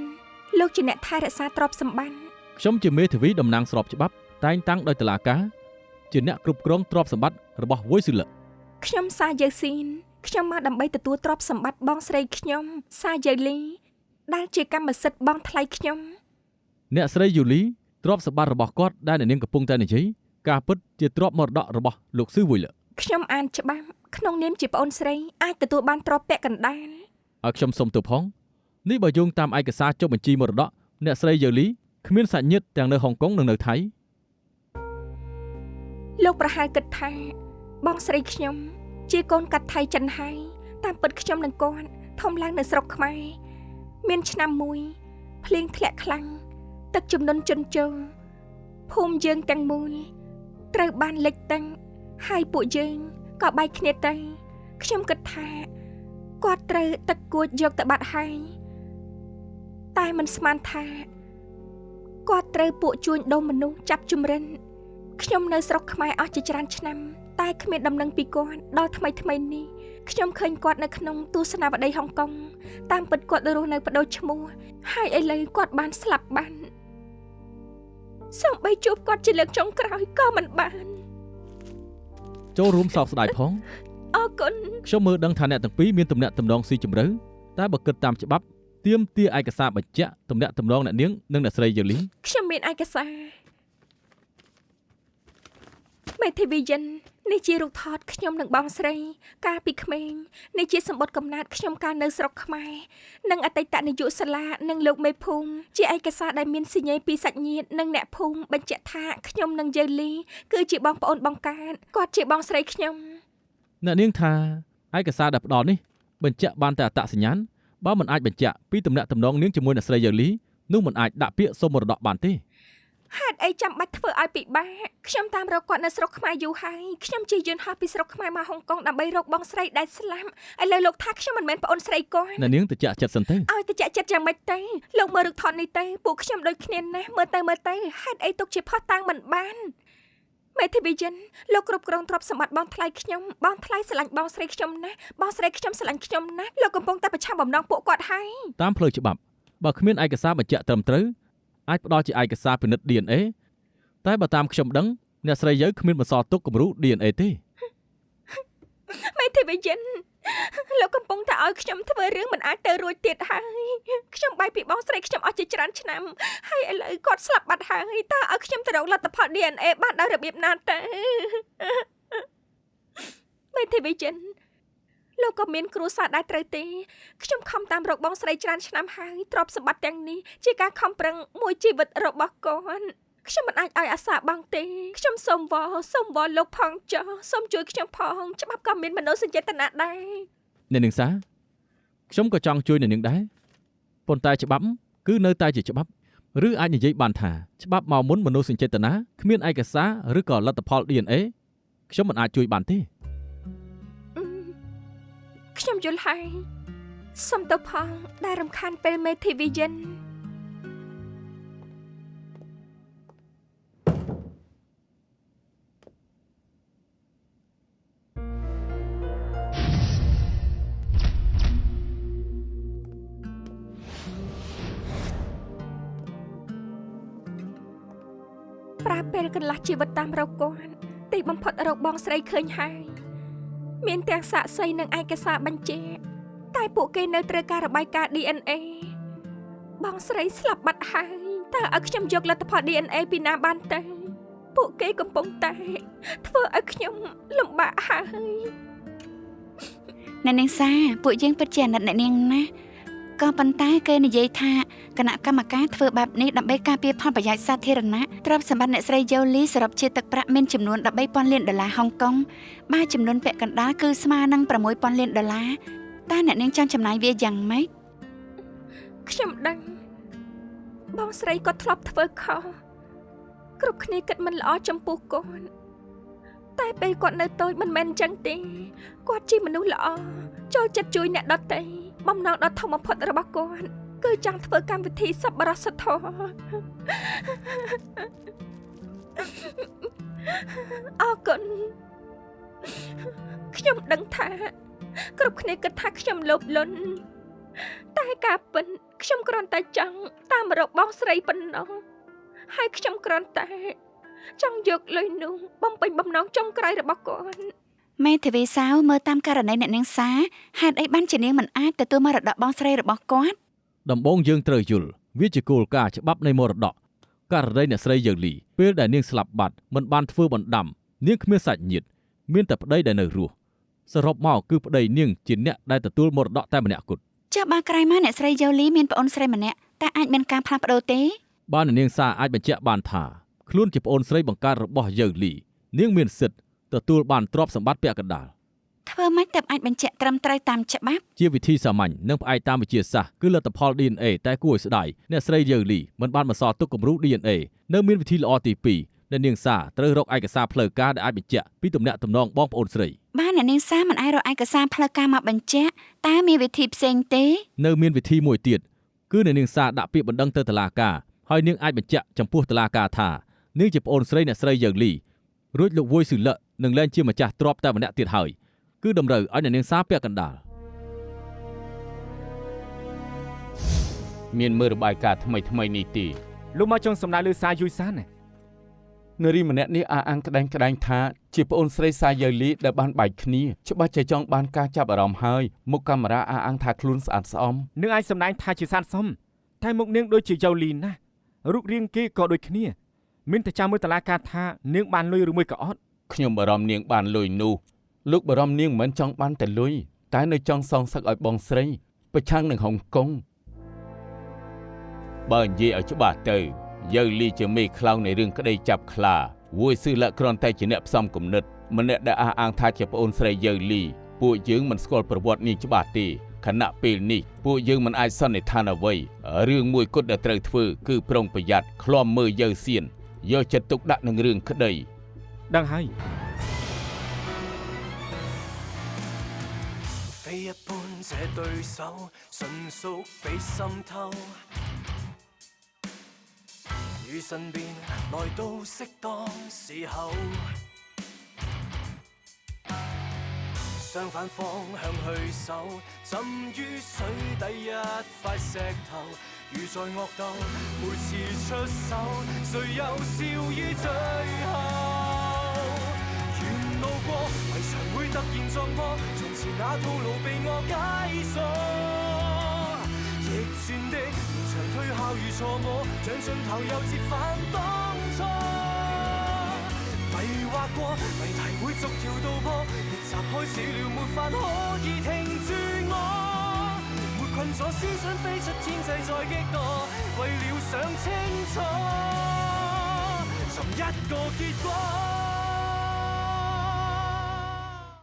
លោកជាអ្នកថែរក្សាទ្រព្យសម្បត្តិខ្ញុំជាមេធាវីតំណាងស្របច្បាប់តែងតាំងដោយតុលាការជាអ្នកគ្រប់គ្រងទ្រព្យសម្បត្តិរបស់វុយស៊ូលឹកខ្ញុំសាយើស៊ីនខ្ញុំមកដើម្បីទទួលទ្រព្យសម្បត្តិបងស្រីខ្ញុំសាយើលីដែលជាកម្មសិទ្ធិបងថ្លៃខ្ញុំអ្នកស្រីយូលីទ្រព្យសម្បត្តិរបស់គាត់ដែលអ្នកនាងកំពុងតែនិយាយការពិតជាទ្រព្យមរតករបស់លោកស៊ឺវុយលឹកខ្ញុំអានច្បាស់ក្នុងនាមជាប្អូនស្រីអាចទទួលបានទ្រព្យពាក់កណ្ដាលឲ្យខ្ញុំសុំទៅផងនេះបើយោងតាមឯកសារចុះបញ្ជីមរតកអ្នកស្រីយូលី គ្មានសាច់ញាតិទាំងនៅហុងកុងនិងនៅថៃ លោកប្រហែលគិតថាបងស្រីខ្ញុំជាកូនកាត់ថៃចិនហើយតាមពិតខ្ញុំនឹងគាត់ធំឡើងនៅស្រុកខ្មែរមានឆ្នាំមួយភ្លៀងធ្លាក់ខ្លាំងទឹកជំនន់ជន់ជោភូមិយើងទាំងមូលត្រូវបានលិចទឹកហើយពួកយើងក៏បែកគ្នាទៅខ្ញុំគិតថាគាត់ត្រូវទឹកគួចយកទៅបាត់ហើយតែមិនស្មានថាគាត់ត្រូវពួកជួញដូរមនុស្សចាប់ជំរិនខ្ញុំនៅស្រុកខ្មែរអស់ជាច្រើនឆ្នាំតែគ្មានដំណឹងពីគាត់ដល់ថ្មីនេះខ្ញុំឃើញគាត់នៅក្នុងទស្សនាវដ្តីហុងកុងតាមពិតគាត់រស់នៅបដូរឈ្មោះហើយឥឡូវគាត់បានស្លាប់បានសូម្បីជួបគាត់ជាលើកចុងក្រោយក៏មិនបាន ចូលរួមសោកស្ដាយផង អរគុណ ខ្ញុំមើលដឹងថាអ្នកទាំងពីរមានទំនាក់ទំនងស៊ីជម្រៅតែបើគិតតាមច្បាប់ទាមទារឯកសារបញ្ជាក់ទំនាក់ទំនងអ្នកនាងនិងអ្នកស្រីយូលី ខ្ញុំមានឯកសារមេធាវីយិននេះជារូបថតខ្ញុំនិងបងស្រីកាលពីក្មេងនេះជាសម្បត្តិកំណើតខ្ញុំកាលនៅស្រុកខ្មែរនិងអតីតនាយកសាលានិងលោកមេភូមិជាឯកសារដែលមានសញ្ញាពីសាច់ញាតិនិងអ្នកភូមិបញ្ជាក់ថាខ្ញុំនិងយូលីគឺជាបងប្អូនបង្កើតគាត់ជាបងស្រីខ្ញុំ អ្នកនាងថាឯកសារដែលផ្ដល់នេះបញ្ជាក់បានតែអត្តសញ្ញាណបើមិនអាចបញ្ជាក់ពីទំនាក់ទំនងនាងជាមួយអ្នកស្រីយូលីនោះមិនអាចដាក់ពាក្យសុំមរតកបានទេ ហេតុអីចាំបាច់ធ្វើឲ្យពិបាកខ្ញុំតាមរកគាត់នៅស្រុកខ្មែរយូរហើយខ្ញុំជិះយន្តហោះពីស្រុកខ្មែរមកហុងកុងដើម្បីរកបងស្រីដែលស្លាប់ឥឡូវលោកថាខ្ញុំមិនមែនប្អូនស្រីគាត់ អ្នកនាងតិចចិត្តសិនទៅ ឲ្យតិចចិត្តយ៉ាងម៉េចទៅលោកមើលរូបថតនេះទៅពួកខ្ញុំដូចគ្នាណាស់មើលទៅហេតុអីទុកជាផុសតាំងមិនបានមេធាវីយិនលោកគ្រប់គ្រងទ្រព្យសម្បត្តិបងថ្លៃខ្ញុំបងថ្លៃស្រឡាញ់បងស្រីខ្ញុំណាស់បងស្រីខ្ញុំស្រឡាញ់ខ្ញុំណាស់លោកកំពុងតែប្រឆាំងបំណងពួកគាត់ហើយ តាមផ្លូវច្បាប់បើគ្មានឯកសារបញ្ជាក់ត្រឹមត្រូវអាចផ្ដល់ជាឯកសារពិនិត្យ DNA តែបើតាមខ្ញុំដឹងអ្នកស្រីយូគ្មានបន្សល់ទុកគំរូ DNA ទេ មេធាវីយិនលោកកំពុងតែឲ្យខ្ញុំធ្វើរឿងមិនអាចទៅរួចទៀតហើយខ្ញុំបែកពីបងស្រីខ្ញុំអស់ជាច្រើនឆ្នាំហើយឥឡូវគាត់ស្លាប់បាត់ហើយតើឲ្យខ្ញុំទៅរកលទ្ធផល DNA បានដោយរបៀបណាទៅមេធាវីយិនលោកក៏មានគ្រួសារដែរត្រូវទេខ្ញុំខំតាមរកបងស្រីច្រើនឆ្នាំហើយទ្រព្យសម្បត្តិទាំងនេះជាការខំប្រឹងមួយជីវិតរបស់គាត់ខ្ញុំមិនអាចឲ្យអាសាបងទេខ្ញុំសូមវល់លោកផងចុះសូមជួយខ្ញុំផងច្បាប់ក៏មានមនោសញ្ចេតនាដែរ អ្នកនាងសាខ្ញុំក៏ចង់ជួយអ្នកនាងដែរប៉ុន្តែច្បាប់គឺនៅតែជាច្បាប់ឬអាចនិយាយបានថាច្បាប់មកមុនមនោសញ្ចេតនាគ្មានឯកសារឬក៏លទ្ធផល DNA ខ្ញុំមិនអាចជួយបានទេ ខ្ញុំយល់ហើយសុំទៅផងដែលរំខានពេលមេធាវីយិន ប្រើពេលកន្លះជីវិតតាមរកគាត់ទីបំផុតរកបងស្រីឃើញហើយមានទាំងសាក្សីនិងឯកសារបញ្ជាក់តែពួកគេនៅត្រូវការរបាយការណ៍ DNA បងស្រីស្លាប់បាត់ហើយតើឲ្យខ្ញុំយកលទ្ធផល DNA ពីណាបានទៅពួកគេកំពុងតែធ្វើឲ្យខ្ញុំលំបាកហើយ អ្នកនាងសាពួកយើងពិតជាអាណិតអ្នកនាងណាស់ក៏ប៉ុន្តែគេនិយាយថាគណៈកម្មការធ្វើបែបនេះដើម្បីការពារផលប្រយោជន៍សាធារណៈទ្រព្យសម្បត្តិអ្នកស្រីយូលីសរុបជាទឹកប្រាក់មានចំនួន $13,000 លានហុងកុងបើចំនួនពាក់កណ្ដាលគឺស្មើនឹង$6,000 លានតើអ្នកនាងចង់ចំណាយវាយ៉ាងម៉េច ខ្ញុំដឹងបងស្រីគាត់ធ្លាប់ធ្វើខុសគ្រប់គ្នាគិតមិនល្អចំពោះគាត់តែពេលគាត់នៅតូចមិនមែនអញ្ចឹងទេគាត់ជាមនុស្សល្អចូលចិត្តជួយអ្នកដទៃបំណងដ៏ធំបំផុតរបស់គាត់គឺចង់ធ្វើកម្មវិធីសប្បុរសធម៌អរគុណខ្ញុំដឹងថាគ្រប់គ្នាគិតថាខ្ញុំលោភលន់តែការពិតខ្ញុំគ្រាន់តែចង់តាមរកបងស្រីប៉ុណ្ណោះហើយខ្ញុំគ្រាន់តែចង់យកលុយនោះបំពេញបំណងចុងក្រោយរបស់គាត់ មេធាវីសាវមើលតាមករណីអ្នកនាងសាហេតុអីបានជានាងមិនអាចទទួលមរតកបងស្រីរបស់គាត់ ដំបូងយើងត្រូវយល់វាជាគោលការណ៍ច្បាប់នៃមរតកករណីអ្នកស្រីយូលីពេលដែលនាងស្លាប់បាត់មិនបានធ្វើបណ្ដាំនាងគ្មានសាច់ញាតិមានតែប្តីដែលនៅរស់សរុបមកគឺប្តីនាងជាអ្នកដែលទទួលមរតកតែម្នាក់គត់ ចុះបើក្រោយមកអ្នកស្រីយូលីមានប្អូនស្រីម្នាក់តែអាចមានការផ្លាស់ប្ដូរទេ ប បាននាងសាអាចបញ្ជាក់បានថាខ្លួនជាប្អូនស្រីបង្កើតរបស់យើលីនាងមានសិទ្ធិទទួលបានទ្រព្យសម្បត្តិពាក់កណ្ដាល ធ្វើម៉េចទើបអាចបញ្ជាក់ត្រឹមត្រូវតាមច្បាប់ ជាវិធីសាមញ្ញនិងផ្អែកតាមវិទ្យាសាស្ត្រគឺលទ្ធផល DNA តែគួរឲ្យស្ដាយអ្នកស្រីយើលីមិនបានបន្សល់ទុកគំរូ DNA នៅមានវិធីល្អទី2ដែលនាងសាត្រូវរកឯកសារផ្លូវការដែលអាចបញ្ជាក់ពីទំនាក់ទំនងបងប្អូនស្រី បានអ្នកនាងសាមិនអាចរកឯកសារផ្លូវការមកបញ្ជាក់តើមានវិធីផ្សេងទេ នៅមានវិធីមួយទៀតគឺអ្នកនាងសាដាក់ពាក្យបណ្ដឹងទៅតុលាការហើយនាងអាចបញ្ជាក់ចំពោះតុលាការថានាងជាប្អូនស្រីអ្នកស្រីយើលីរួចលោកវួយស៊ឺលឹកនឹងលែងជាម្ចាស់ទ្រព្យតែម្នាក់ទៀតហើយគឺតម្រូវឲ្យអ្នកនាងសាពាក់កណ្ដាល មានមើលរបាយការណ៍ថ្មីនេះទេ លោកមកចង់សំដៅលើសារយូយសានណា នារីម្នាក់នេះអះអាងក្តែងថាជាប្អូនស្រីសាយើលីដែលបានបែកគ្នាច្បាស់ជាចង់បានការចាប់អារម្មណ៍ហើយមុខកាមេរ៉ាអះអាងថាខ្លួនស្អាតស្អំ នឹងអាចសម្ដែងថាជាសានសមតែមុខនាងដូចជាយ៉ូលីណារូបរាងគេក៏ដូចគ្នាមានតែចាំមើលតឡាការថានាងបានលុយឬមួយក៏អត់ ខ្ញុំបារម្ភនាងបានលុយនោះលោកបារម្ភនាងមិនមែនចង់បានតែលុយតែនៅចង់សងសឹកឲ្យបងស្រីប្រឆាំងនឹងហុងកុងបើនិយាយឲ្យច្បាស់ទៅយើលីជាមេខ្លោងនៃរឿងក្តីចាប់ខ្លាវួយស៊ឺលក្ខគ្រាន់តែជាអ្នកផ្សំគំនិតម្នាក់ដែលអះអាងថាជាប្អូនស្រីយើលីពួកយើងមិនស្គាល់ប្រវត្តិនាងច្បាស់ទេខណៈពេលនេះពួកយើងមិនអាចសន្និដ្ឋានអ្វីរឿងមួយគត់ដែលត្រូវធ្វើគឺប្រុងប្រយ័ត្នឃ្លាំមើលយើសៀនយកចិត្តទុកដាក់នឹងរឿងក្តី ដឹងហើយ 非一般這對手，純屬比滲透。與身邊來到適當時候，相反方向去守，浸於水底一塊石頭。如在惡鬥，每次出手，誰又笑於最後？沿路過，圍牆會突然撞破，從前那套路被我解鎖。逆轉的連場推敲如錯我，像盡頭又折返當初。迷惑過，謎題會逐條道破，逆襲開始了，沒法可以停住我。沒困咗思想飛出天際再激盪，為了想清楚，尋一個結果。